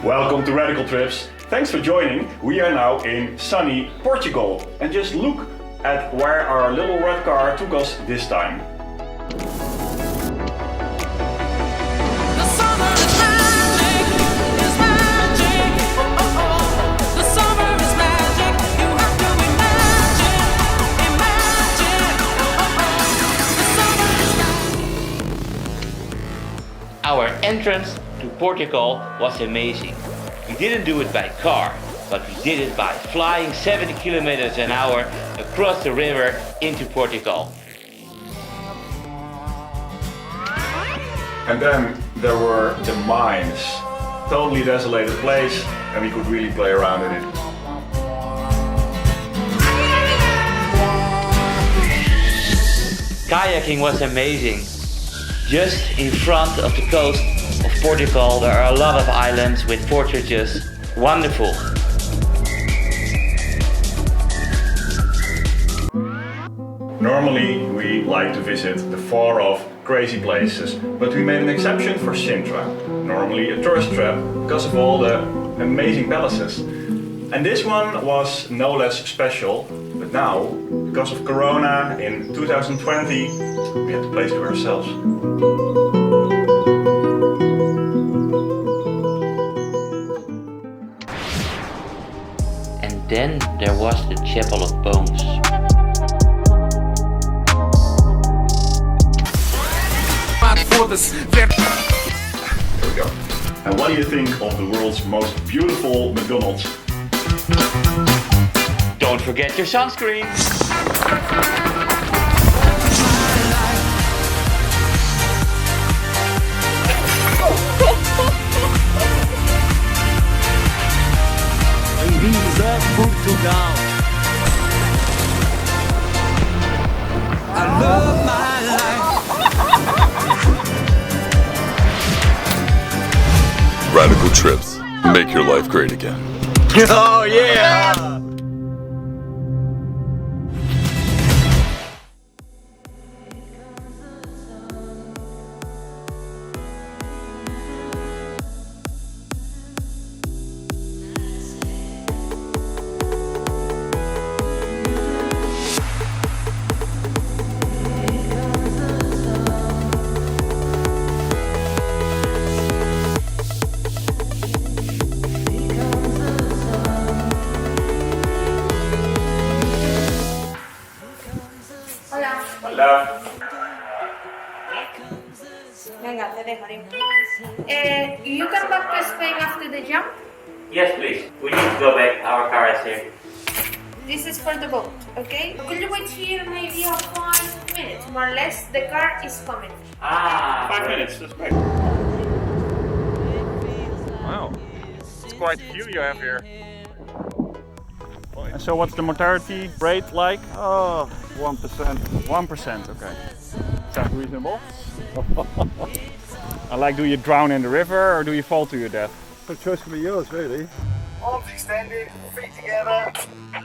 Welcome to Radical Trips. Thanks for joining. We are now in sunny Portugal. And just look at where our little red car took us this time. Our entrance to Portugal was amazing. We didn't do it by car, but we did it by flying 70 kilometers an hour across the river into Portugal. And then there were the mines. Totally desolated place, and we could really play around in it. Kayaking was amazing. Just in front of the coast of Portugal there are a lot of islands with fortresses. Wonderful. Normally we like to visit the far off, crazy places, but we made an exception for Sintra. Normally a tourist trap because of all the amazing palaces. And this one was no less special, but now, because of Corona in 2020, we had the place to ourselves. And then there was the Chapel of Bones. Here we go. And what do you think of the world's most beautiful McDonald's? Don't forget your sunscreen. Bem-vindos a Portugal. I love my life. Radical Trips. Make your life great again. Oh yeah! Hola. Venga, te dejaré. You come back to Spain after the jump? Yes, please. We need to go back. Our car is here. This is for the boat, okay? Could you wait here maybe 5 minutes, more or less? The car is coming. 5 minutes, that's great. Wow, it's quite a view you have here. And so what's the mortality rate like? Oh, 1%. 1%, okay. Sounds reasonable. And like, do you drown in the river or do you fall to your death? The choice will be yours, really. Arms extended, feet together,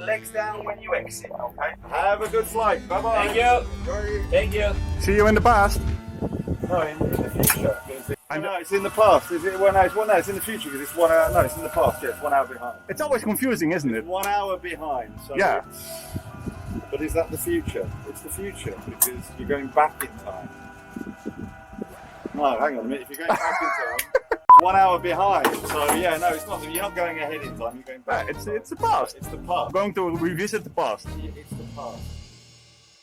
legs down when you exit, okay? Have a good flight. Bye-bye. Thank you. Thank you. See you in the past. No, in the future. No, it's in the past. Is it? Well, no, it's in the future because it's 1 hour. No, it's in the past. Yeah, it's 1 hour behind. It's always confusing, isn't it? 1 hour behind. So Yeah. But is that the future? It's the future because you're going back in time. No, hang on a minute. If you're going back in time, 1 hour behind. So yeah, no, it's not. You're not going ahead in time. You're going back. It's the past. It's the past. I'm going to revisit the past. It's the past.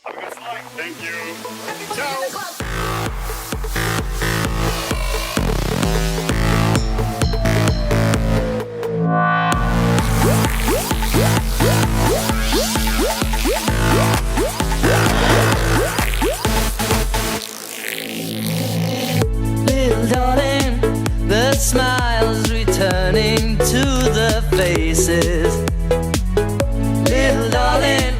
Have a good flight. Thank you. Ciao. Little darling, the smiles returning to the faces. Little darling,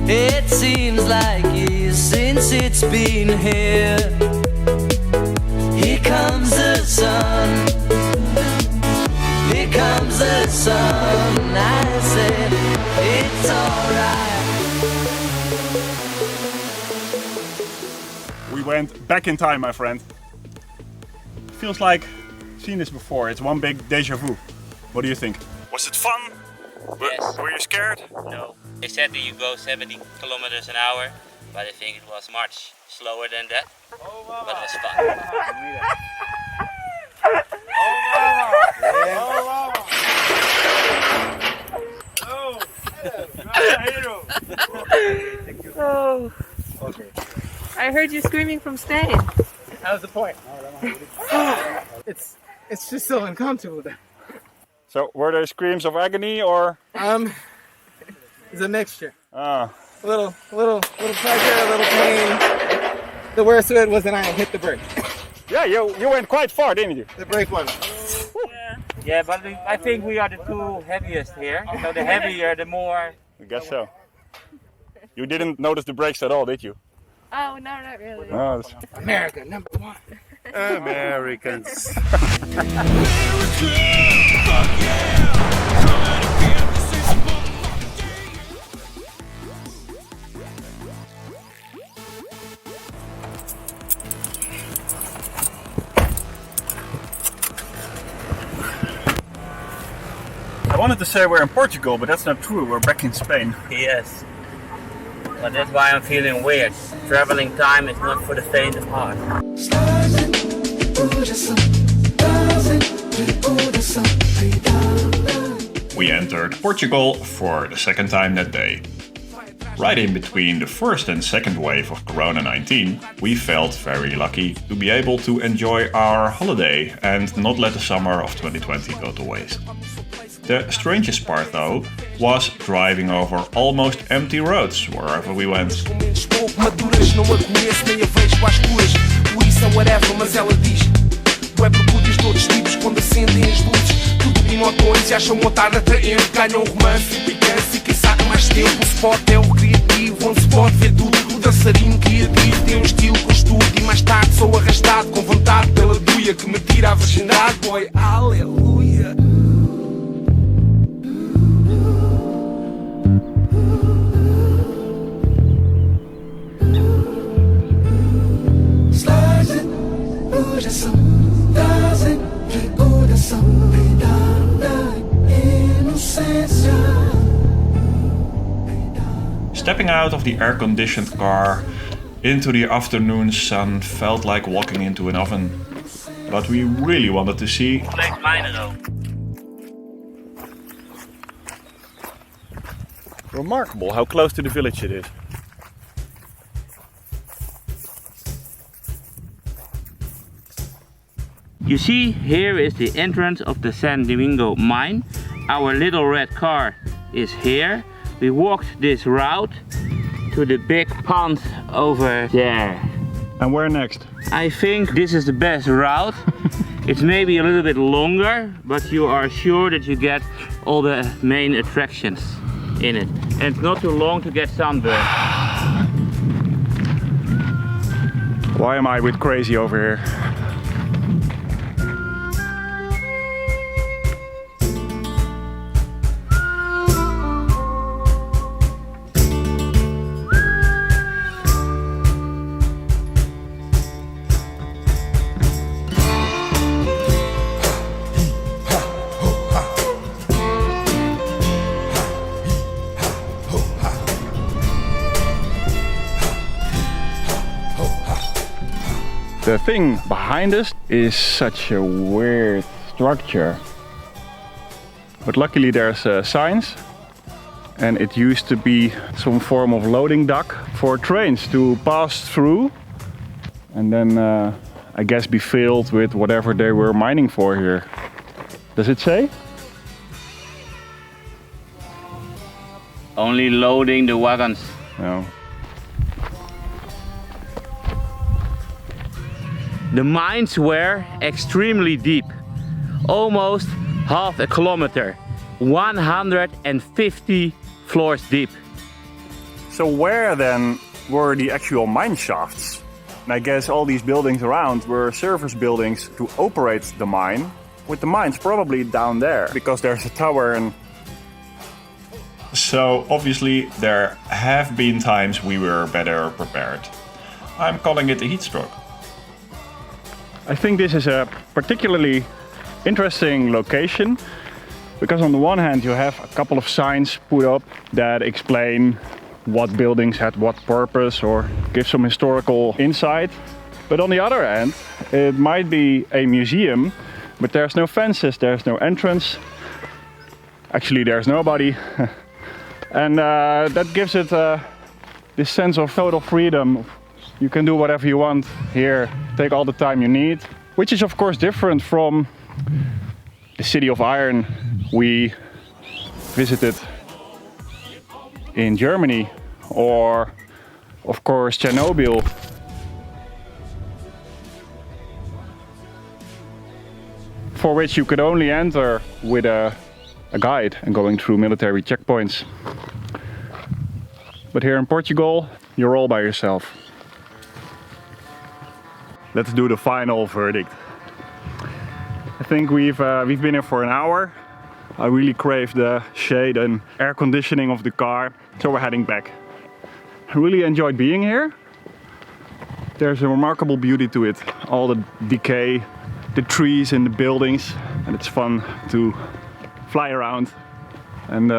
it seems like years since it's been here. Here comes the sun. Here comes the sun. I said it's alright. We went back in time, my friend. Feels like I've seen this before. It's one big deja vu. What do you think? Was it fun? Yes. Were you scared? No. They said that you go 70 kilometers an hour, but I think it was much slower than that. But it was fun. Oh. I heard you screaming from Spain. That was the point. It's just so uncomfortable there. So were there screams of agony or? It's a mixture. Ah. A little pleasure, a little pain. The worst of it was that I hit the brake. Yeah, you went quite far, didn't you? The brake one. Yeah, but I think we are the two heaviest here. So the heavier, the more. I guess so. You didn't notice the brakes at all, did you? Oh, no, not really. No. America, #1. Americans. I wanted to say we're in Portugal, but that's not true. We're back in Spain. Yes. But that's why I'm feeling weird. Traveling time is not for the faint of heart. We entered Portugal for the second time that day. Right in between the first and second wave of Corona-19, we felt very lucky to be able to enjoy our holiday and not let the summer of 2020 go to waste. The strangest part though was driving over almost empty roads wherever we went. Stepping out of the air-conditioned car into the afternoon sun felt like walking into an oven. But we really wanted to see remarkable how close to the village it is. You see, here is the entrance of the Sao Domingos mine. Our little red car is here. We walked this route to the big pond over there. And where next? I think this is the best route. It's maybe a little bit longer, but you are sure that you get all the main attractions in it. And it's not too long to get sunburned. Why am I with crazy over here? The thing behind us is such a weird structure. But luckily there's signs, and it used to be some form of loading dock for trains to pass through and then I guess be filled with whatever they were mining for here. Does it say? Only loading the wagons. No. The mines were extremely deep, almost half a kilometer, 150 floors deep. So where then were the actual mine shafts? And I guess all these buildings around were service buildings to operate the mine, with the mines probably down there, because there's a tower and... So obviously there have been times we were better prepared. I'm calling it a heat stroke. I think this is a particularly interesting location Because on the one hand you have a couple of signs put up that explain what buildings had what purpose or give some historical insight. But on the other hand, it might be a museum, but there's no fences, there's no entrance. Actually, there's nobody. And that gives it this sense of total freedom. You can do whatever you want here, take all the time you need. Which is of course different from the City of Iron we visited in Germany, or of course Chernobyl. For which you could only enter with a guide and going through military checkpoints. But here in Portugal, you're all by yourself. Let's do the final verdict. I think we've been here for an hour. I really crave the shade and air conditioning of the car, so we're heading back. I really enjoyed being here. There's a remarkable beauty to it. All the decay, the trees and the buildings, and it's fun to fly around and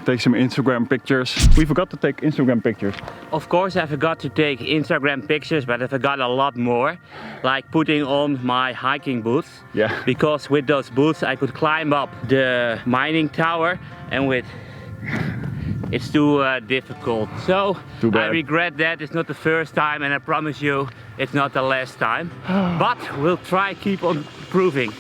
take some Instagram pictures. We forgot to take Instagram pictures. Of course I forgot to take Instagram pictures, but I forgot a lot more. Like putting on my hiking boots. Yeah. Because with those boots I could climb up the mining tower, and with it's too difficult. So I regret that. It's not the first time, and I promise you it's not the last time. But we'll try keep on improving.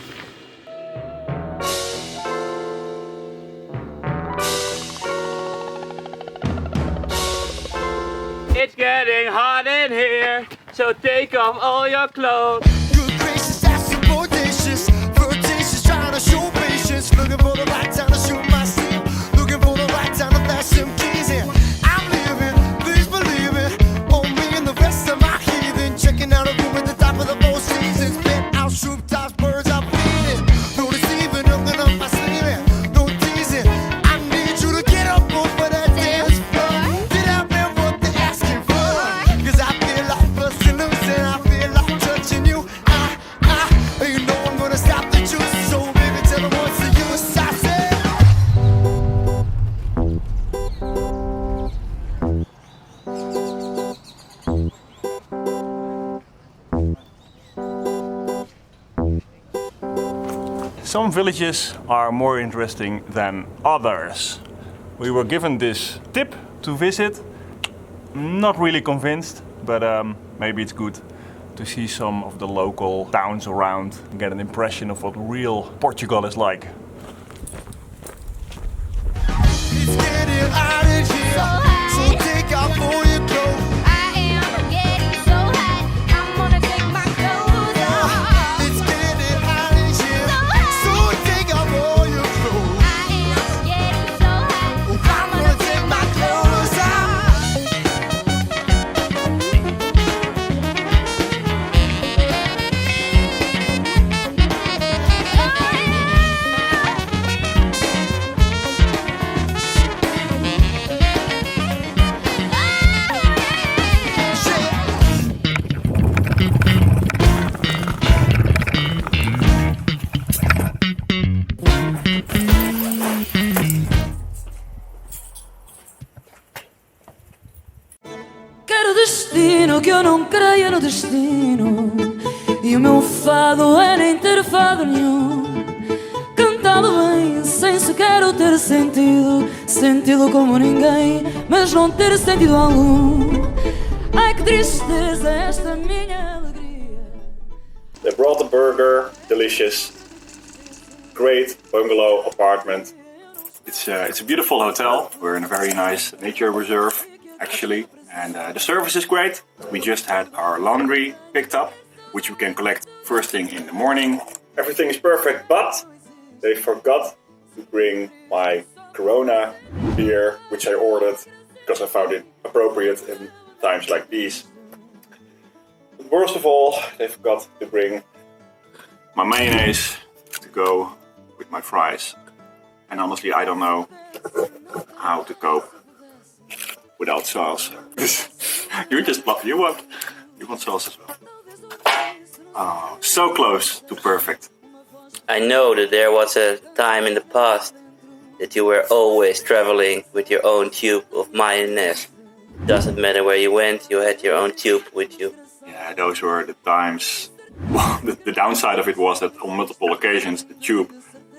It's getting hot in here, so take off all your clothes. Good gracious, that's some bodacious. Flirtatious, trying to show patience. Looking for the right time to shoot my steel. Looking for the right time to flash some keys in. I'm living, please believe it. On me and the rest of my heathen. Checking out a room at the top of the Four Seasons. Penthouse, rooftops, birds I'm feeding. No deceiving, nothing up my sleeve. No teasing. I need you to get up over that dance floor. Get out there what they're asking for. Cause I feel like busting loose and I feel like touching you. You know I'm gonna stop the juice. So baby, tell them what's the use. I said Some villages are more interesting than others. We were given this tip to visit. Not really convinced, but maybe it's good to see some of the local towns around and get an impression of what real Portugal is like. it's getting hot in here. So take off all your clothes. It's getting hot in here. So take off all your clothes. I'm gonna take my clothes off. Quero destino que eu não creia no destino. E o meu fado é nem ter fado nenhum. Cantado bem, sem sequer o ter sentido. Sentido como ninguém, mas não ter sentido algum. Ai que tristeza esta minha alegria. They brought the burger, delicious, great bungalow apartment. It's a beautiful hotel. We're in a very nice nature reserve, actually, and the service is great. We just had our laundry picked up, which we can collect first thing in the morning. Everything is perfect, but they forgot to bring my Corona beer, which I ordered because I found it appropriate in times like these. But worst of all, they forgot to bring my mayonnaise to go with my fries. And honestly, I don't know how to cope without sauce. You want sauce as well. Oh, so close to perfect. I know that there was a time in the past that you were always traveling with your own tube of mayonnaise. Doesn't matter where you went, you had your own tube with you. Yeah, those were the times. Well, the downside of it was that on multiple occasions the tube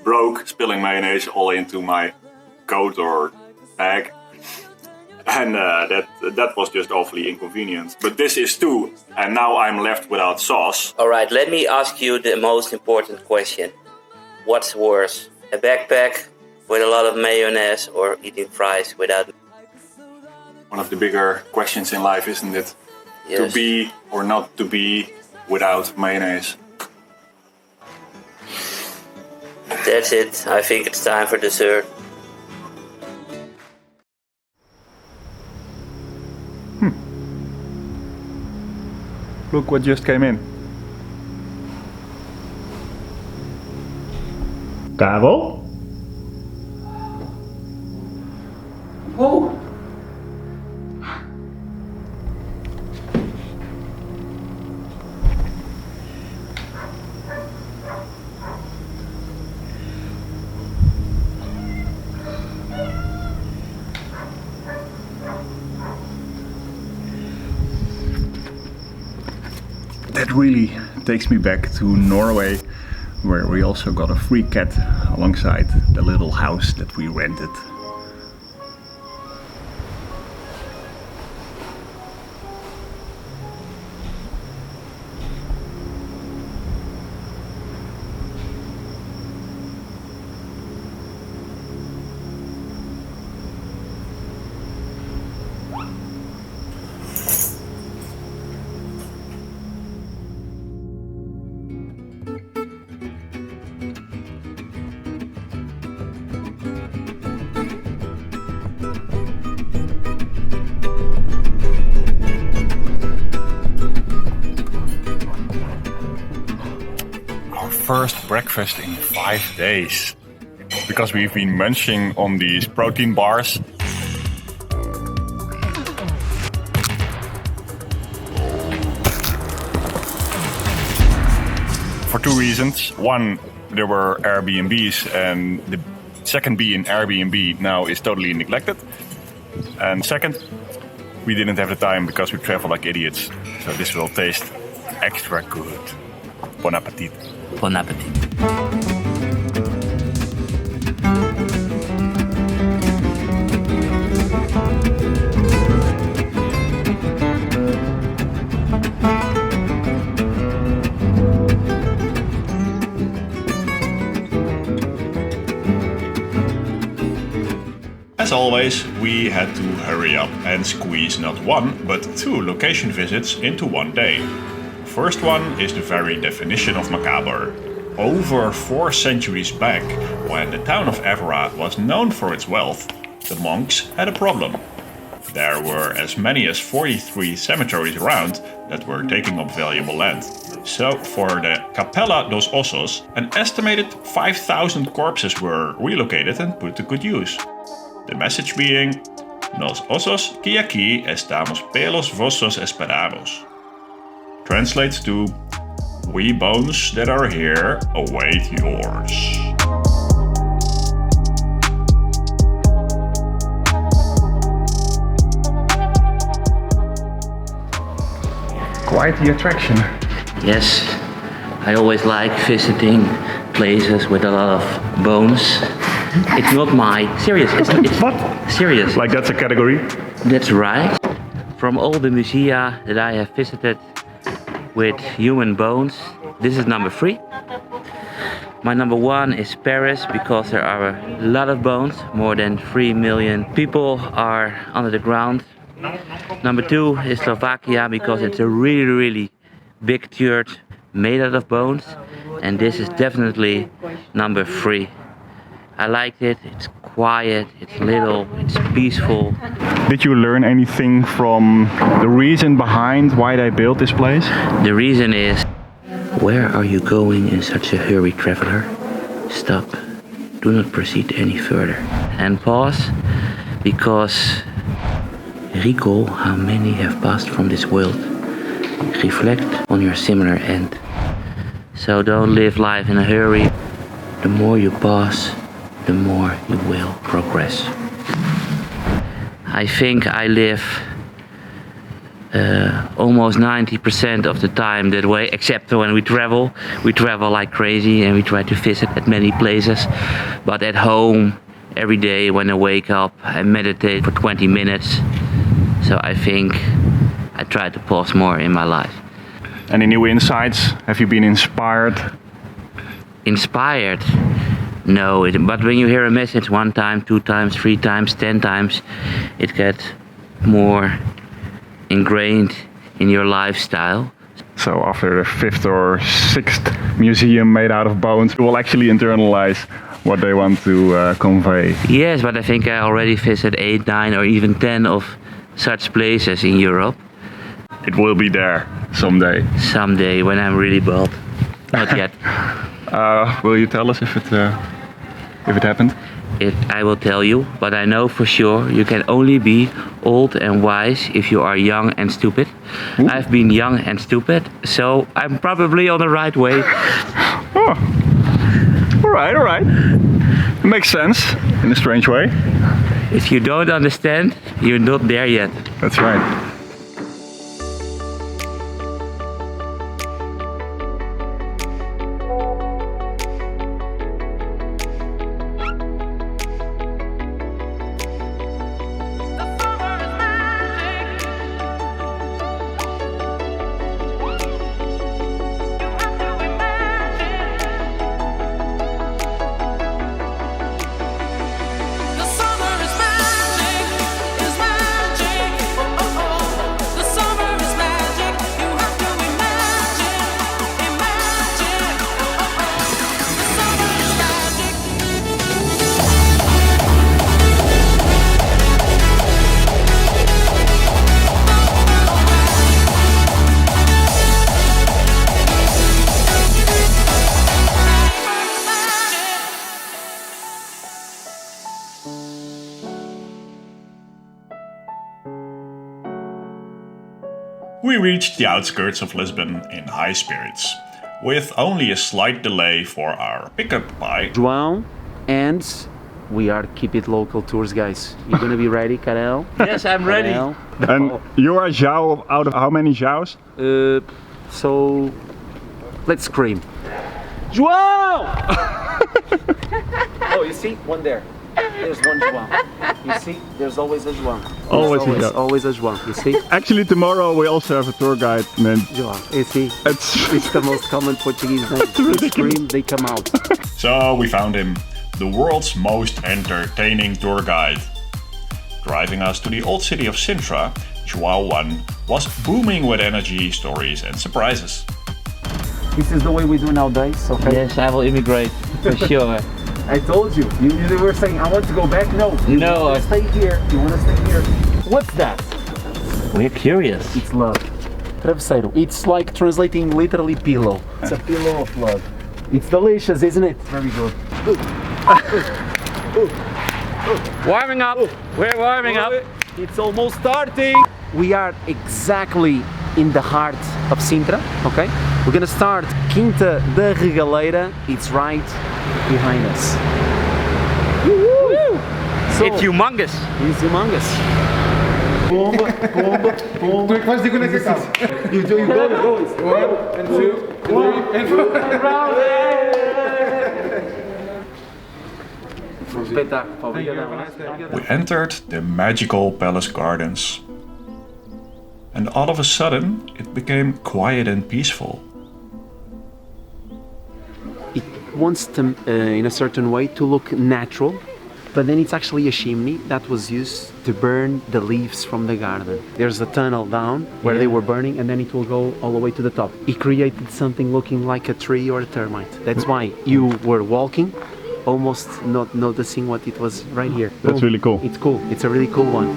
broke, spilling mayonnaise all into my coat or bag. And that was just awfully inconvenient. But this is too, and now I'm left without sauce. Alright, let me ask you the most important question. What's worse? A backpack with a lot of mayonnaise or eating fries without? One of the bigger questions in life, isn't it? Yes. To be or not to be without mayonnaise. That's it. I think it's time for dessert. Look what just came in. Karel? Oh! That really takes me back to Norway, where we also got a free cat alongside the little house that we rented. First breakfast in 5 days, because we've been munching on these protein bars. For two reasons. One, there were Airbnbs, and the second B in Airbnb now is totally neglected. And second, we didn't have the time because we travel like idiots, so this will taste extra good. Bon appetit. Bon appetit. As always, we had to hurry up and squeeze not one, but 2 location visits into one day. First one is the very definition of macabre. Over 4 centuries back, when the town of Évora was known for its wealth, the monks had a problem. There were as many as 43 cemeteries around that were taking up valuable land. So for the Capella dos Ossos, an estimated 5,000 corpses were relocated and put to good use. The message being, Nos ossos que aquí estamos pelos vossos esperados. Translates to, we bones that are here await yours. Quite the attraction. Yes, I always like visiting places with a lot of bones. It's not my... Serious, it's What? Serious. Like that's a category? That's right. From all the musea that I have visited with human bones, this is number 3. My number 1 is Paris, because there are a lot of bones. More than 3 million people are under the ground. Number 2 is Slovakia, because it's a really big church made out of bones. And this is definitely number 3. I liked it, it's quiet, it's little, it's peaceful. Did you learn anything from the reason behind why they built this place? The reason is, where are you going in such a hurry, traveler? Stop, do not proceed any further. And pause, because recall how many have passed from this world. Reflect on your similar end. So don't live life in a hurry. The more you pause, the more you will progress. I think I live almost 90% of the time that way, except when we travel. We travel like crazy and we try to visit at many places. But at home, every day when I wake up, I meditate for 20 minutes. So I think I try to pause more in my life. Any new insights? Have you been inspired? Inspired? No, but when you hear a message 1 time, 2 times, 3 times, 10 times, it gets more ingrained in your lifestyle. So after the 5th or 6th museum made out of bones, you will actually internalize what they want to convey. Yes, but I think I already visited 8, 9 or even 10 of such places in Europe. It will be there someday. Someday when I'm really bald. Not yet. Will you tell us if it happened? I will tell you, but I know for sure you can only be old and wise if you are young and stupid. Ooh. I've been young and stupid, so I'm probably on the right way. Oh. All right. Makes sense in a strange way. If you don't understand, you're not there yet. That's right. We reached the outskirts of Lisbon in high spirits, with only a slight delay for our pickup by João, and we are Keep It Local Tours guys. You gonna be ready, Karel? Yes, I'm ready. Karel? And you are João out of how many Joãos? So let's scream. João! Oh, you see? One there. There's one João. You see? There's always a João. Always a João. You see? Actually, tomorrow we also have a tour guide named João. You see? It's the most common Portuguese name. They scream, they come out. So we found him, the world's most entertaining tour guide. Driving us to the old city of Sintra, João 1 was booming with energy, stories and surprises. This is the way we do nowadays, okay? Yes, I will immigrate, for sure. I told you. You were saying, I want to go back. No. No. Want to stay here. You want to stay here. What's that? We're curious. It's love. Travesseiro. It's like translating literally pillow. It's a pillow of love. It's delicious, isn't it? Very good. Warming up. We're warming up. It's almost starting. We are exactly in the heart of Sintra, okay? We're gonna start Quinta da Regaleira. It's right behind us. So, it's humongous. It's humongous. Bomba, bomba, bomba. Tu é que vais dizer quando é que acaba. You go. 1 and 2, 3 and 4 and round. We entered the magical palace gardens. And all of a sudden, it became quiet and peaceful. It wants to, in a certain way, to look natural, but then it's actually a chimney that was used to burn the leaves from the garden. There's a tunnel down where they were burning, and then it will go all the way to the top. It created something looking like a tree or a termite. That's why you were walking, almost not noticing what it was right here. That's really cool. It's cool. It's a really cool one.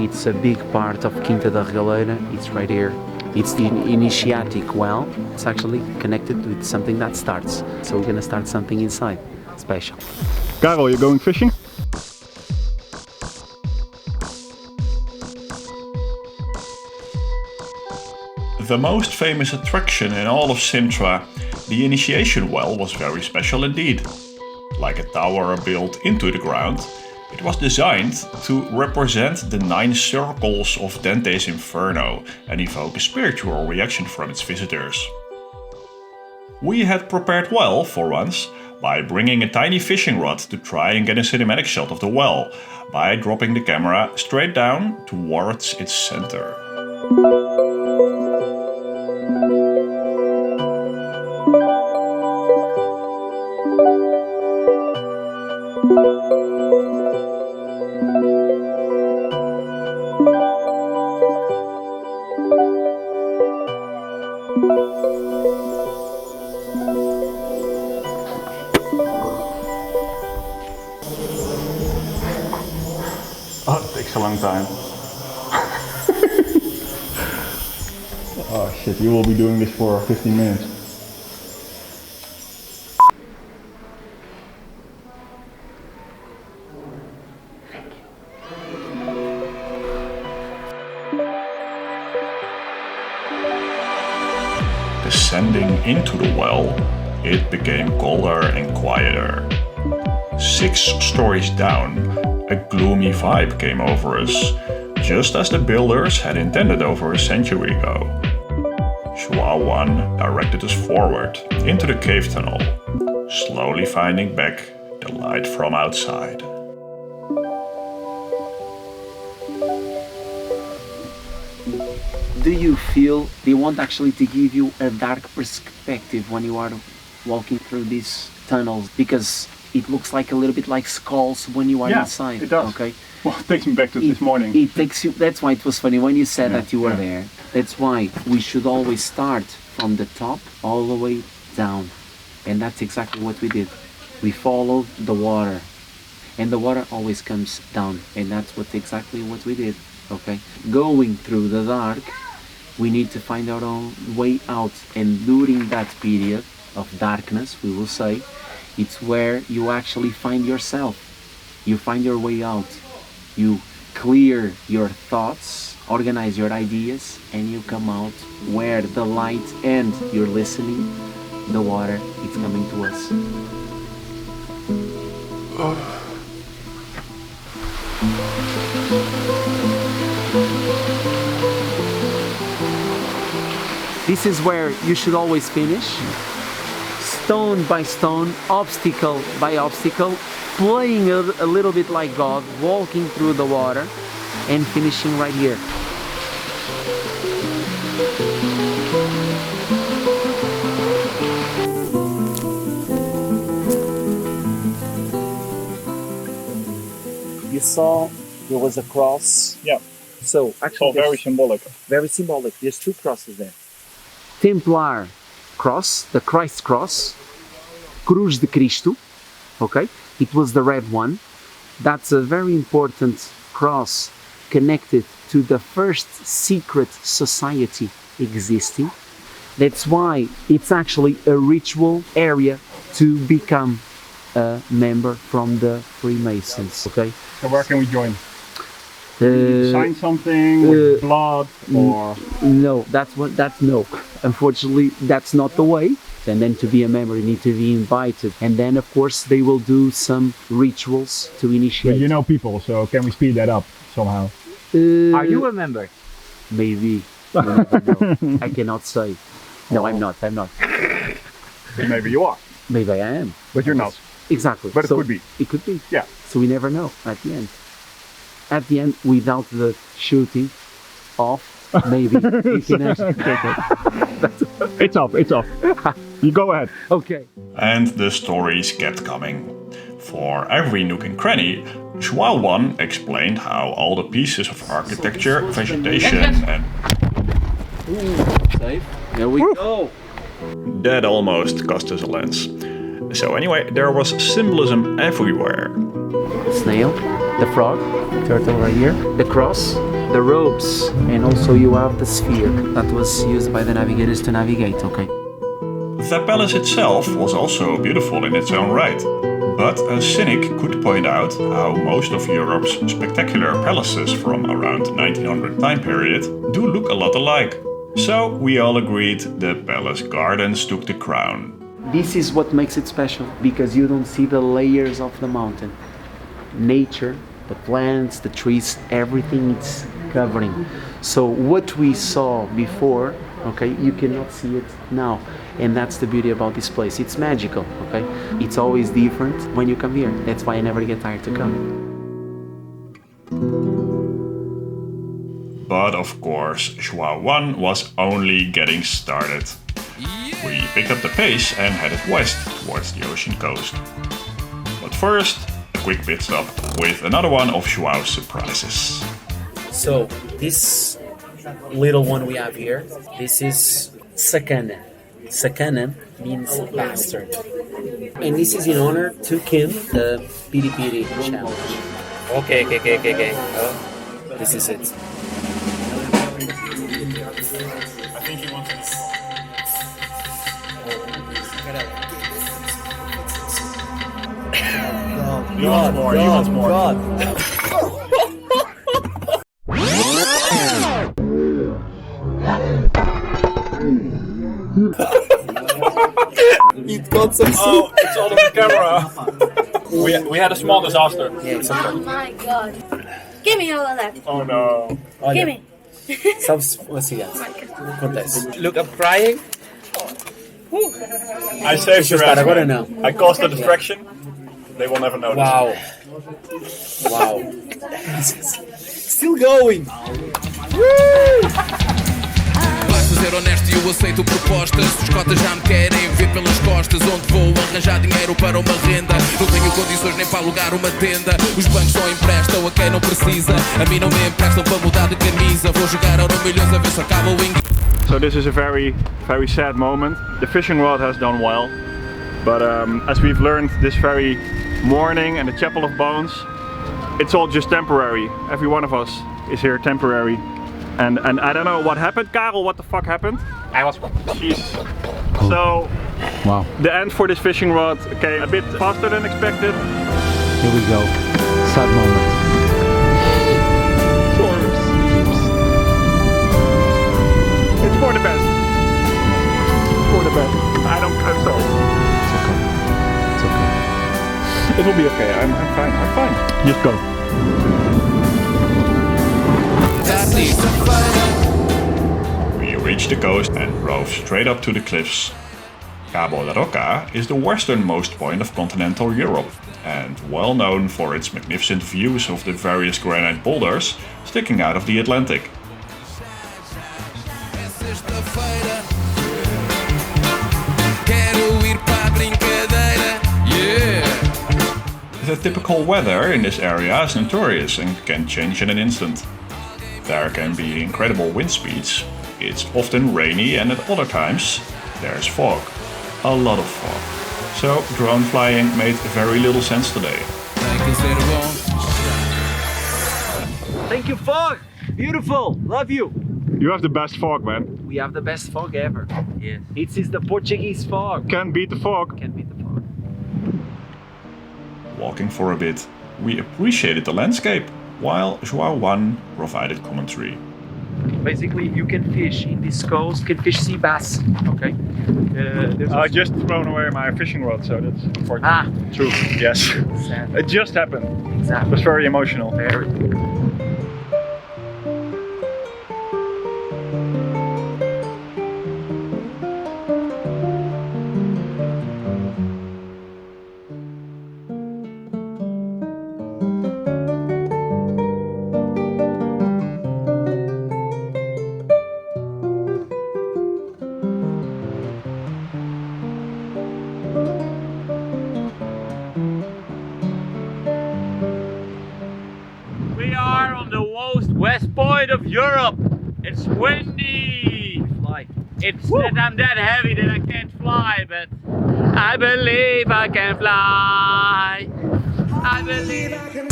It's a big part of Quinta da Regaleira. It's right here. It's the initiatic well. It's actually connected with something that starts. So we're gonna start something inside, special. Karel, you going fishing? the most famous attraction in all of Sintra, the initiation well was very special indeed. Like a tower built into the ground, it was designed to represent the 9 circles of Dante's Inferno and evoke a spiritual reaction from its visitors. We had prepared well for once by bringing a tiny fishing rod to try and get a cinematic shot of the well by dropping the camera straight down towards its center. Oh, it takes a long time. Oh shit, you will be doing this for 15 minutes. Descending into the well, it became colder and quieter. 6 stories down, a gloomy vibe came over us, just as the builders had intended over a century ago. João directed us forward into the cave tunnel, slowly finding back the light from outside. Do you feel they want actually to give you a dark perspective when you are walking through these tunnels? Because it looks like a little bit like skulls when you are inside. It does. Okay. Well, it takes me back to this morning. It takes you. That's why it was funny when you said that you were there. That's why we should always start from the top all the way down, and that's exactly what we did. We followed the water, and the water always comes down, and that's exactly what we did. Okay. Going through the dark, we need to find our own way out, and during that period of darkness, we will say, it's where you actually find yourself. You find your way out. You clear your thoughts, organize your ideas, and you come out where the light and you're listening, the water is coming to us. This is where you should always finish. Stone by stone, obstacle by obstacle, playing a little bit like God, walking through the water and finishing right here. You saw there was a cross. Yeah. So actually, very symbolic. Very symbolic. There's 2 crosses there. Templar cross, the Christ cross, Cruz de Cristo, okay? It was the red one. That's a very important cross connected to the first secret society existing. That's why it's actually a ritual area to become a member from the Freemasons, okay? So where can we join? Sign something with blood or no, that's no. Unfortunately, that's not the way. And then to be a member, you need to be invited. And then, of course, they will do some rituals to initiate. But you know people, so can we speed that up somehow? Are you a member? Maybe. You never know. I cannot say. No, I'm not. Maybe you are. Maybe I am. But you're not. Exactly. But it could be. It could be. Yeah. So we never know at the end. At the end, without the shooting off, maybe you can actually... It's off. You go ahead. Okay. And the stories kept coming. For every nook and cranny, João explained how all the pieces of architecture, vegetation and... Safe. There we go. That almost cost us a lens. So anyway, there was symbolism everywhere. Snail, the frog, the turtle right here, the cross, the ropes, and also you have the sphere that was used by the navigators to navigate, okay? The palace itself was also beautiful in its own right. But a cynic could point out how most of Europe's spectacular palaces from around 1900 time period do look a lot alike. So we all agreed the palace gardens took the crown. This is what makes it special, because you don't see the layers of the mountain. Nature, the plants, the trees, everything is covering. So what we saw before, okay, you cannot see it now. And that's the beauty about this place. It's magical, okay? It's always different when you come here. That's why I never get tired to come. But of course, João 1 was only getting started. We picked up the pace and headed west towards the ocean coast. But first, a quick pit stop with another one of João's surprises. So, this little one we have here, this is Sakana. Sakana means bastard. And this is in honor to Kim, the Piri challenge. Okay. Oh, this is it. He wants more. It got some Oh, it's all on the camera. We had a small disaster. Yeah, it's Oh my god. Give me all of that. Oh no. Give me. Let's see that. Acontece. Look, I'm crying. I saved your ass. Agora não. I caused a distraction. They will never notice. Wow. Still going. Basta ser honesto e eu aceito propostas. Os cotas já me querem ver pelas costas. Onde vou arranjar dinheiro para uma renda? Não tenho condições nem para alugar uma tenda. Os bancos só emprestam a quem não precisa. A mim não me emprestam para mudar de camisa. Vou jogar euro milhões a ver se acaba o inglês. So this is a very sad moment. The fishing rod has done well, but as we've learned this very morning in the Chapel of Bones, it's all just temporary. Every one of us is here temporary. And I don't know what happened. Karel, what the fuck happened? I was. Jeez. So, Wow. the end for this fishing rod, okay, a bit faster than expected. Here we go. Sad moment. It's for the best. For the best. I'm sorry. It's okay. It will be okay. I'm fine. Just go. We reached the coast and drove straight up to the cliffs. Cabo da Roca is the westernmost point of continental Europe and well known for its magnificent views of the various granite boulders sticking out of the Atlantic. The typical weather in this area is notorious and can change in an instant. There can be incredible wind speeds, it's often rainy, and at other times there's fog. A lot of fog. So drone flying made very little sense today. Thank you, fog. Beautiful. Love you. You have the best fog, man. We have the best fog ever. Yes. It is the Portuguese fog. Can't beat the fog. Can't beat the fog. Walking for a bit, we appreciated the landscape, while João 1 provided commentary. Basically, you can fish in this coast, you can fish sea bass, okay? I just thrown away my fishing rod, so that's unfortunate. True, yes. Sad. It just happened. Exactly. It was very emotional. Very. West point of Europe. It's windy. Fly. It's that I'm that heavy that I can't fly, but I believe I can fly. I believe I can.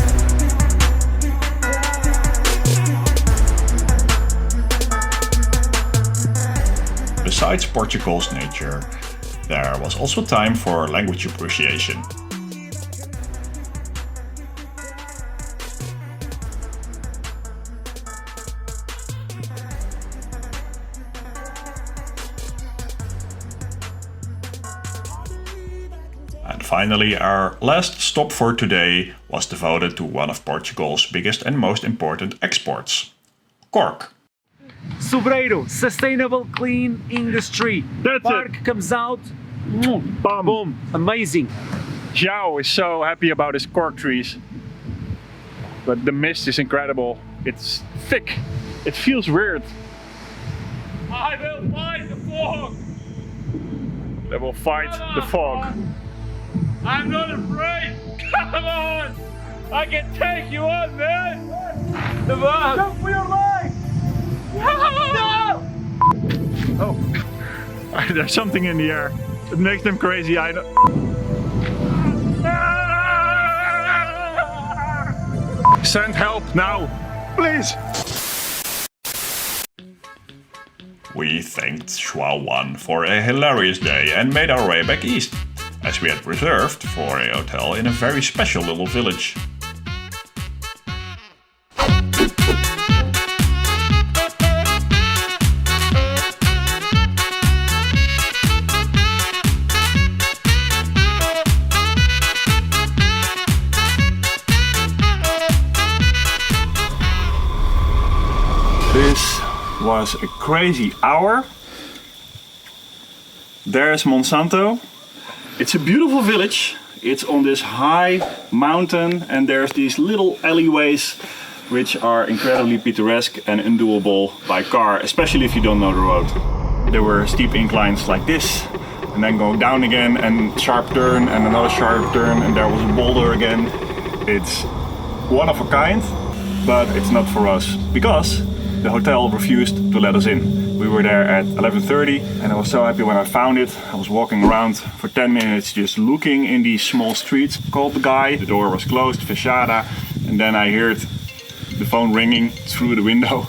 Besides Portugal's nature, there was also time for language appreciation. But finally, our last stop for today was devoted to one of Portugal's biggest and most important exports, cork. Sobreiro, sustainable clean industry. That's Park it. comes out, Bam. boom, amazing. João is so happy about his cork trees. But the mist is incredible. It's thick. It feels weird. I will fight the fog! They will fight the fog. I'm not afraid! Come on! I can take you on, man! Come on! Jump for your life! No! Oh, there's something in the air. It makes them crazy. I know. Send help now, please. We thanked João for a hilarious day and made our way back east, as we had reserved for a hotel in a very special little village. This was a crazy hour. There's Monsanto. It's a beautiful village. It's on this high mountain and there's these little alleyways which are incredibly picturesque and undoable by car, especially if you don't know the road. There were steep inclines like this and then go down again and sharp turn and another sharp turn and there was a boulder again. It's one of a kind, but it's not for us because the hotel refused to let us in. We were there at 11:30 and I was so happy when I found it. I was walking around for 10 minutes just looking in these small streets, called the guy, the door was closed, fechada, and then I heard the phone ringing through the window.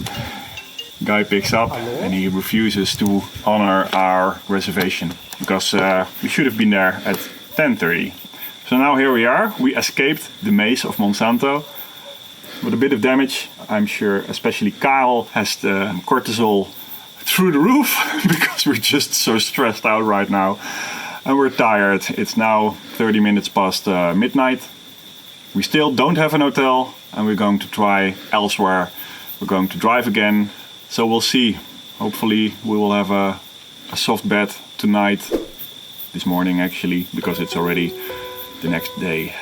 Guy picks up and he refuses to honor our reservation because we should have been there at 10:30. So now here we are. We escaped the maze of Monsanto with a bit of damage. I'm sure especially Kyle has the cortisol through the roof because we're just so stressed out right now and we're tired. It's now 30 minutes past midnight. We still don't have an hotel and we're going to try elsewhere. We're going to drive again, so we'll see. Hopefully we will have a soft bed tonight, this morning actually, because it's already the next day.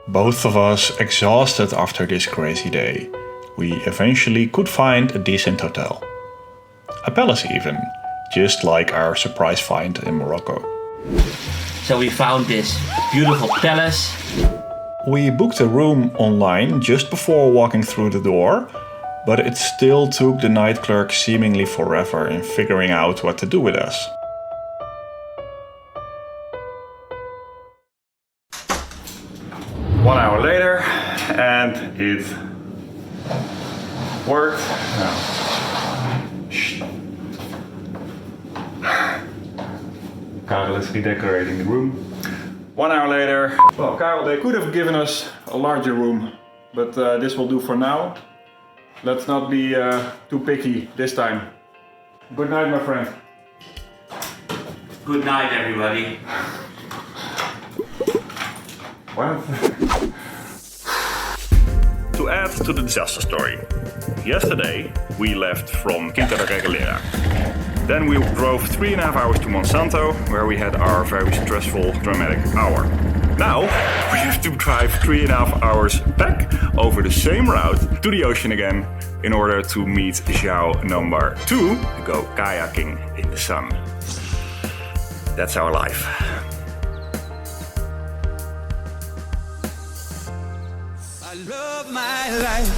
Both of us exhausted after this crazy day, we eventually could find a decent hotel. A palace even, just like our surprise find in Morocco. So we found this beautiful palace. We booked a room online just before walking through the door, but it still took the night clerk seemingly forever in figuring out what to do with us. One hour later and it worked. No. Shh. Kyle is redecorating the room. 1 hour later, well, Kyle, they could have given us a larger room, but this will do for now. Let's not be too picky this time. Good night, my friend. Good night, everybody. What? To add to the disaster story, yesterday we left from Quinta da Regaleira. Then we drove 3.5 hours to Monsanto, where we had our very stressful, dramatic hour. Now we have to drive 3.5 hours back over the same route to the ocean again in order to meet João number 2 and go kayaking in the sun. That's our life. I love my life.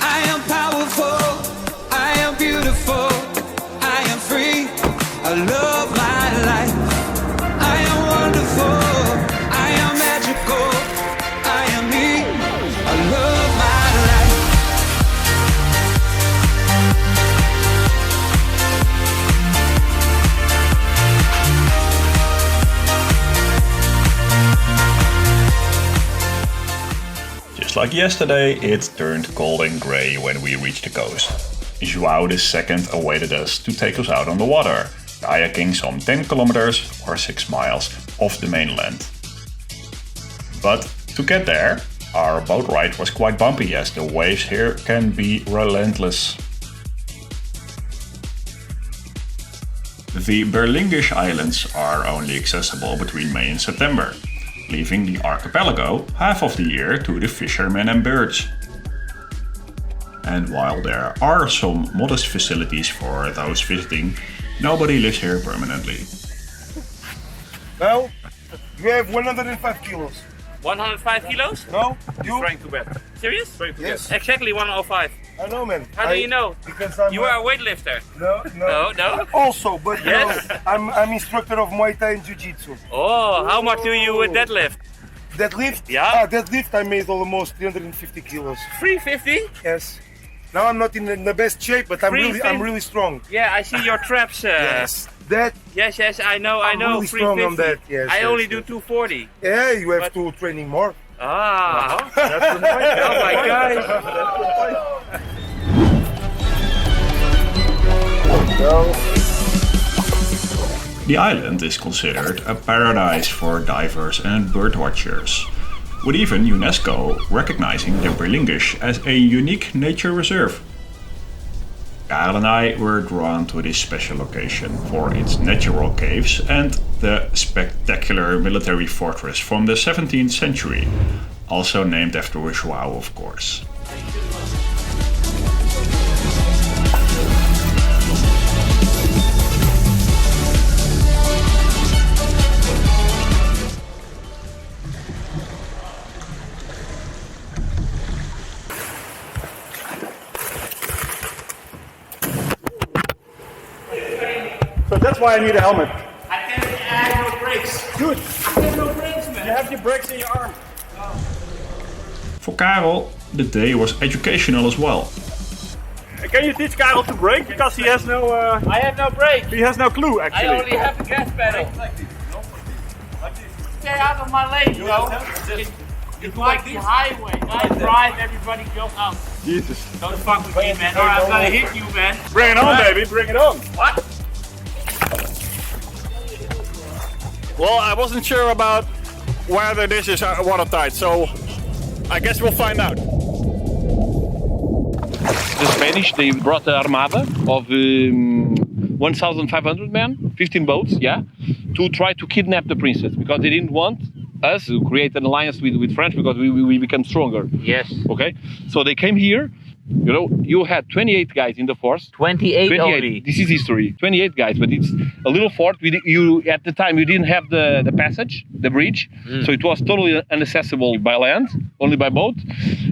I am powerful. I am beautiful. I am free. I love my life. I am wonderful. I am magical. I am me. I love my life. Just like yesterday, it turned cold and grey when we reached the coast. João II awaited us to take us out on the water, kayaking some 10 kilometers or 6 miles off the mainland. But to get there, our boat ride was quite bumpy as the waves here can be relentless. The Berlengas Islands are only accessible between May and September, leaving the archipelago half of the year to the fishermen and birds. And while there are some modest facilities for those visiting, nobody lives here permanently. Now, you have 105 kilos. 105 kilos? No? You? Trying to bet. Serious? Yes. Exactly 105. I know, man. How do you know? Because I'm You are a weightlifter. No. Also, but you Yes. know, I'm instructor of Muay Thai and Jiu-Jitsu. Oh, how much do you deadlift? Deadlift? Yeah. Deadlift I made almost 350 kilos. 350? Yes. Now I'm not in the best shape, but I'm really strong. Yeah, I see your traps. Yes. That. Yes, I know. I'm really strong on that. Yes. I yes, only yes. do 240. Yeah, you have to training more. Ah. That's the point. Oh my gosh. The island is considered a paradise for divers and birdwatchers, with even UNESCO recognizing the Berlengas as a unique nature reserve. Karel and I were drawn to this special location for its natural caves and the spectacular military fortress from the 17th century, also named after João, of course. So that's why I need a helmet. I have no brakes. Good. I have no brakes, man. You have your brakes in your arm. For Karel, the day was educational as well. Can you teach Karel to brake? Because he has no... I have no brakes. He has no clue, actually. I only have the gas pedal. Stay out of my lane, bro. It's like the highway. I drive, everybody goes out. Jesus. Don't fuck with me, man, or I'm gonna hit you, man. Bring it on, baby. Bring it on. What? Well, I wasn't sure about whether this is watertight, so I guess we'll find out. The Spanish, they brought the armada of 1,500 men, 15 boats, yeah, to try to kidnap the princess because they didn't want us to create an alliance with France because we become stronger. Yes. Okay, so they came here. You know, you had 28 guys in the force. 28 only. This is history. 28 guys, but it's a little fort. At the time you didn't have the passage, the bridge, so it was totally inaccessible by land, only by boat.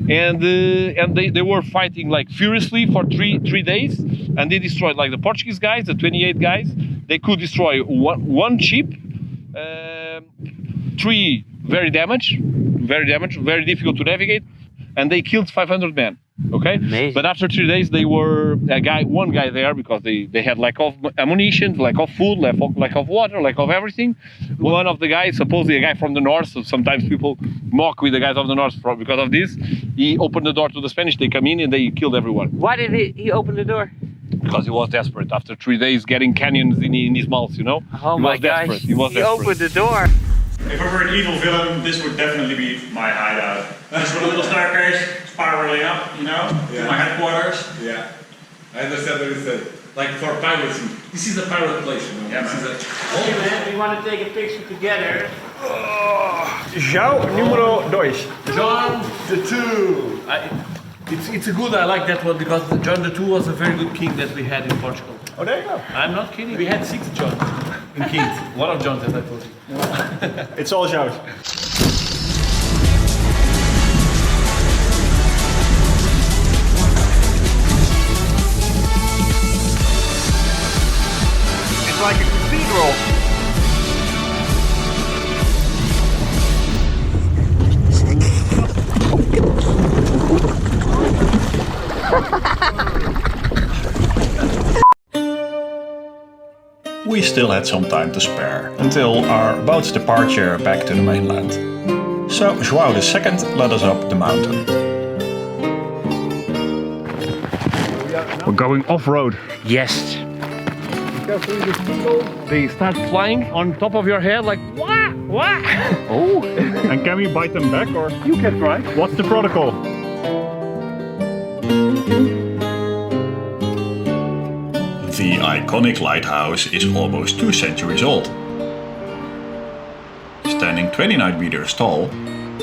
And they were fighting like furiously for three days, and they destroyed like the Portuguese guys, the 28 guys. They could destroy one ship, 3 very damaged, very difficult to navigate, and they killed 500 men. Okay. Amazing. But after 3 days, they were one guy there because they had lack of ammunition, lack of food, lack of water, lack of everything. One of the guys, supposedly a guy from the north, so sometimes people mock with the guys of the north because of this. He opened the door to the Spanish. They come in and they killed everyone. Why did he open the door? Because he was desperate after 3 days getting canyons in his mouth, you know. Oh my gosh! He was desperate. Opened the door. If I were an evil villain, this would definitely be my hideout. Just with a little staircase, spiraling up, you know, to my headquarters. Yeah, I understand what you said. Like for piracy. This is a pirate place, you know. Yeah, this man. is Hey man, we want to take a picture together. João número 2. John the Two. It's a good, I like that one because John the Two was a very good king that we had in Portugal. Oh, there you go. I'm not kidding. We had 6 Johns in kings. One of Johns, as I told you. It's all João. It's like a cathedral. We still had some time to spare until our boat's departure back to the mainland. So João II led us up the mountain. We're going off-road. Yes. carefully the seagull. They start flying on top of your head like wah, wah. Oh, and can we bite them back or? You can try. What's the protocol? The iconic lighthouse is almost 2 centuries old. Standing 29 meters tall,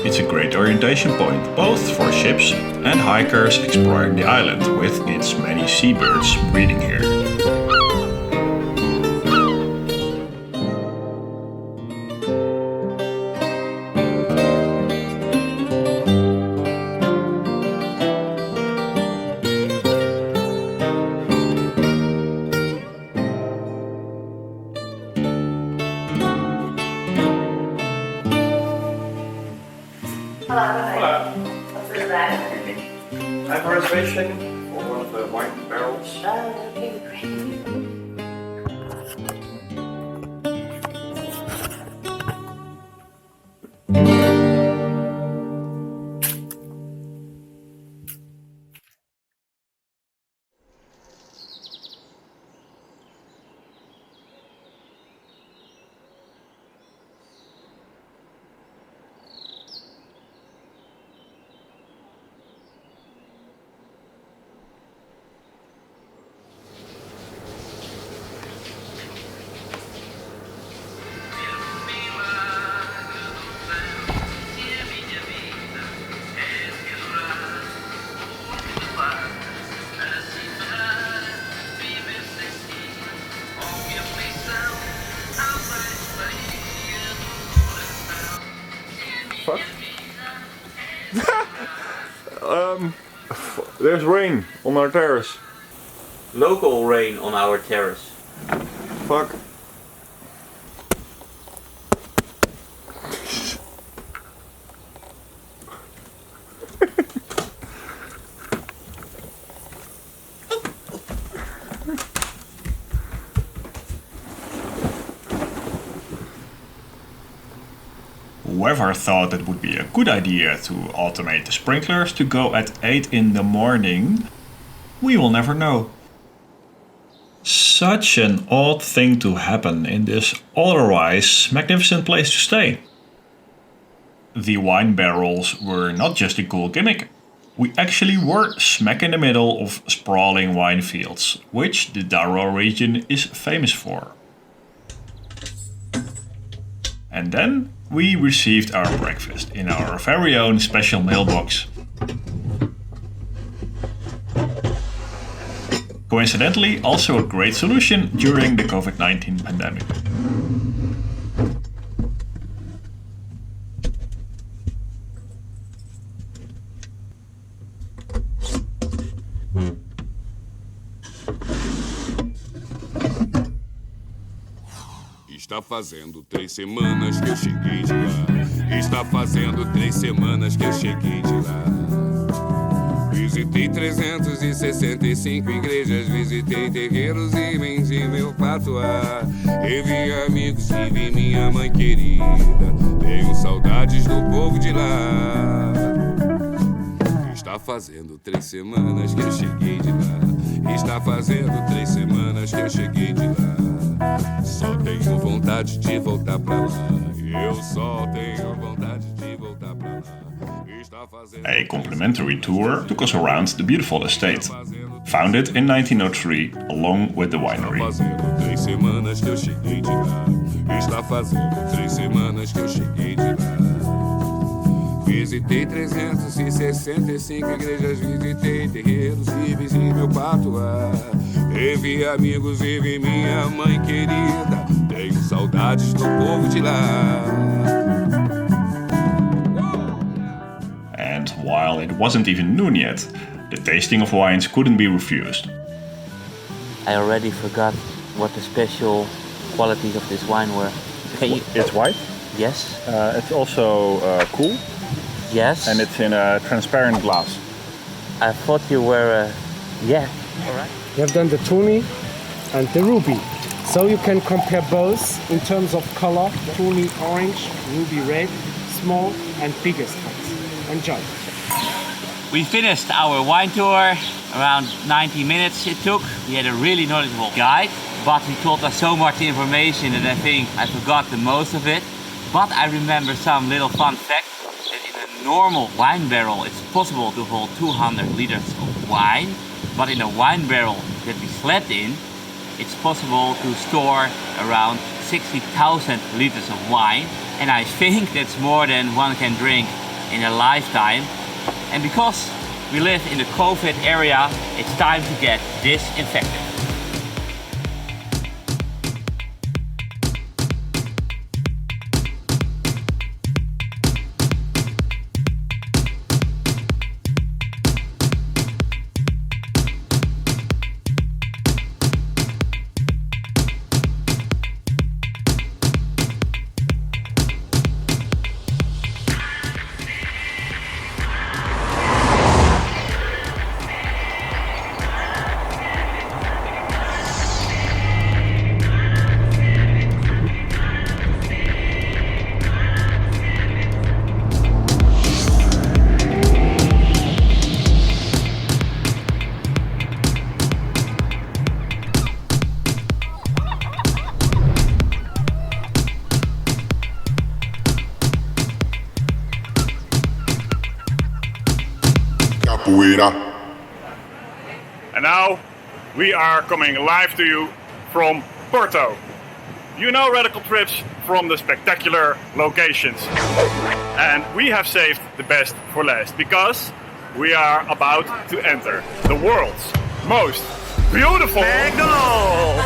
it's a great orientation point both for ships and hikers exploring the island with its many seabirds breeding here. I have a reservation for one of the wine barrels. Okay, great. Fuck. There's rain on our terrace. Local rain on our terrace. Fuck. Whoever thought it would be a good idea to automate the sprinklers to go at 8 in the morning, we will never know. Such an odd thing to happen in this otherwise magnificent place to stay. The wine barrels were not just a cool gimmick. We actually were smack in the middle of sprawling wine fields, which the Douro region is famous for. And then we received our breakfast in our very own special mailbox. Coincidentally, also a great solution during the COVID-19 pandemic. Está fazendo 3 semanas que eu cheguei de lá. Está fazendo 3 semanas que eu cheguei de lá. Visitei 365 igrejas, visitei terreiros e vendi meu patuá. Revi amigos e vi minha mãe querida. Tenho saudades do povo de lá. Está fazendo 3 semanas que eu cheguei de lá. Está fazendo 3 semanas que eu cheguei de lá. Só tenho vontade de voltar pra lá. Eu só tenho vontade de voltar pra lá. A complimentary tour took us around the beautiful estate, founded in 1903 along with the winery. Está fazendo 3 semanas que eu cheguei de lá. Está fazendo 3 semanas que eu cheguei de lá. Visitei 365 igrejas, visitei terreiros e vi meu patuá. Revi amigos e vi minha mãe querida. Tenho saudades do povo de lá. And while it wasn't even noon yet, the tasting of wines couldn't be refused. I already forgot what the special qualities of this wine were. It's white. Yes. It's also cool. Yes. And it's in a transparent glass. I thought you were yeah. All right. We have done the Tawny and the Ruby. So you can compare both in terms of color. Tawny orange, Ruby red, small and biggest ones. Enjoy. We finished our wine tour. Around 90 minutes it took. We had a really knowledgeable guide. but he told us so much information that I think I forgot the most of it. But I remember some little fun fact that in a normal wine barrel it's possible to hold 200 liters of wine, but in a wine barrel that we slept in, it's possible to store around 60,000 liters of wine, and I think that's more than one can drink in a lifetime. And because we live in the COVID area, it's time to get disinfected. And now we are coming live to you from Porto. You know Radical Trips from the spectacular locations. And we have saved the best for last because we are about to enter the world's most beautiful McDonald.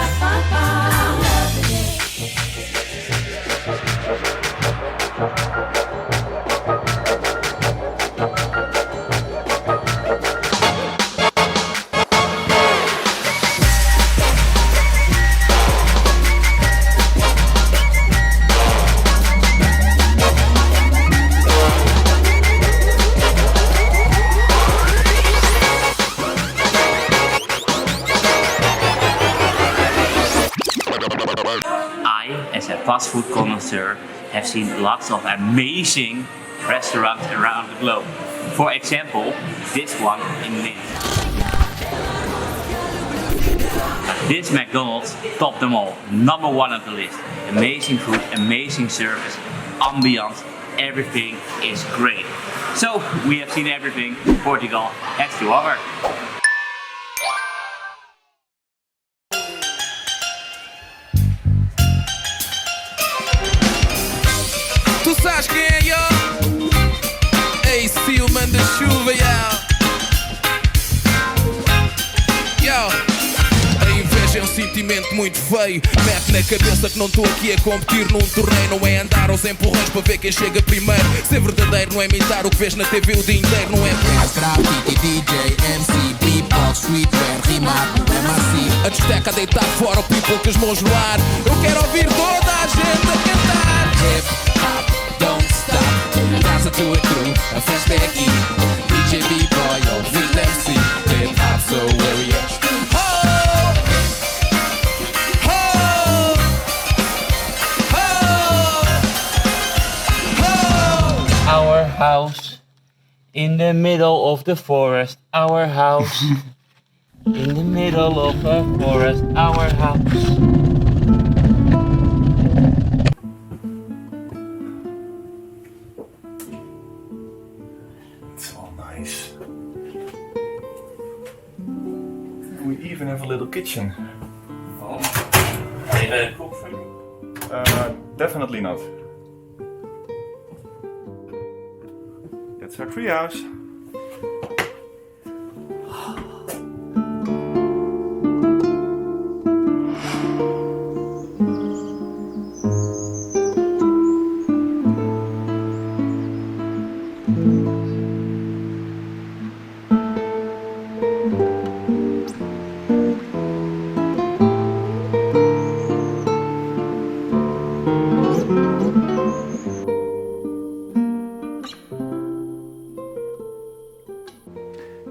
As a fast food connoisseur, have seen lots of amazing restaurants around the globe. For example, this one in Linz. But this McDonald's topped them all, number one on the list. Amazing food, amazing service, ambiance, everything is great. So we have seen everything Portugal has to offer. Tu sabes quem é eu? Ei, Sil, manda chuva, A inveja é um sentimento muito feio. Mete na cabeça que não estou aqui a competir num torneio. Não é andar aos empurrões para ver quem chega primeiro. Ser verdadeiro não é imitar o que vês na TV o dia inteiro. Não é grafite, DJ, MC, beatbox, streetwear, rimar, não é macio. A discoteca a deitar fora o people que esmou no ar. Eu quero ouvir toda a gente a cantar. Hip hop, don't stop. Dança tua crew, a festa é aqui. DJ, B-boy, ouvir MC. Hip hop, so where we at? Our house in the middle of the forest. Our house in the middle of a forest. Our house. It's all nice. We even have a little kitchen. Oh, did I cook for you? Definitely not. That's our treehouse.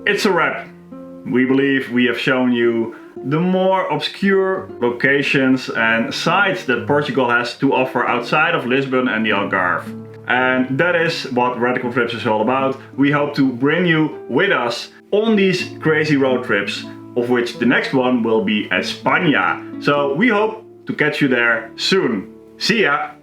It's a wrap. We believe we have shown you the more obscure locations and sites that Portugal has to offer outside of Lisbon and the Algarve. And that is what Radical Trips is all about. We hope to bring you with us on these crazy road trips of which the next one will be España. So we hope to catch you there soon. See ya!